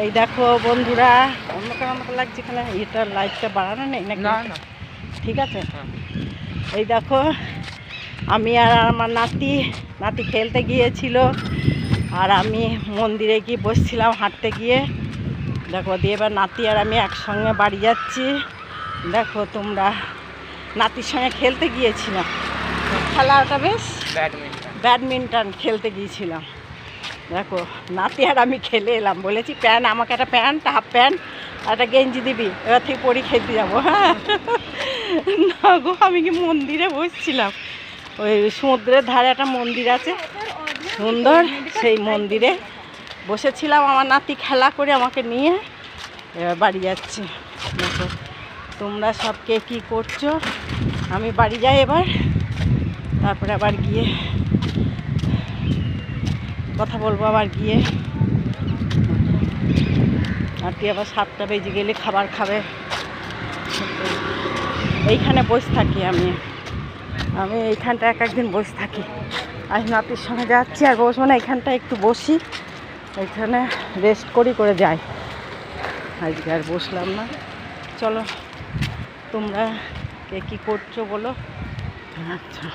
এই দেখো বন্ধুরা, অন্য কারোর মতো লাগছে এখানে, এটা লাইটটা বাড়ানো নেই নাকি? না না, ঠিক আছে। এই দেখো আমি আর আমার নাতি খেলতে গিয়েছিল, আর আমি মন্দিরে গিয়ে বসছিলাম হাঁটতে গিয়ে। দেখো দিয়ে এবার নাতি আর আমি একসঙ্গে বাড়ি যাচ্ছি। দেখো তোমরা, নাতির সঙ্গে খেলতে গিয়েছিলাম, খেলাটা বেশ ব্যাডমিন্টন খেলতে গিয়েছিলাম। দেখো নাতি আর আমি খেলে এলাম, বলেছি প্যান্ট আমাকে একটা প্যান্ট, হাফ প্যান্ট আর একটা গেঞ্জি দিবি, এবার থেকে পরি খেলতে যাবো। হ্যাঁ না গো, আমি কি মন্দিরে বসছিলাম, ওই সমুদ্রের ধারে একটা মন্দির আছে সুন্দর, সেই মন্দিরে বসেছিলাম। আমার নাতি খেলা করে আমাকে নিয়ে এবার বাড়ি যাচ্ছি। দেখো তোমরা সব কে কী করছো, আমি বাড়ি যাই এবার, তারপরে আবার গিয়ে কথা বলবো। আবার গিয়ে নাতি আবার 7টা বেজে গেলে খাবার খাবে। এইখানে বসে থাকি আমি এইখানটা একদিন বসে থাকি। আজ নাতির সঙ্গে যাচ্ছি, আর বসবো না, এইখানটা একটু বসি, এইখানে রেস্ট করে যাই। আজকে আর বসলাম না। চলো তোমরা কে কী করছো বলো। আচ্ছা।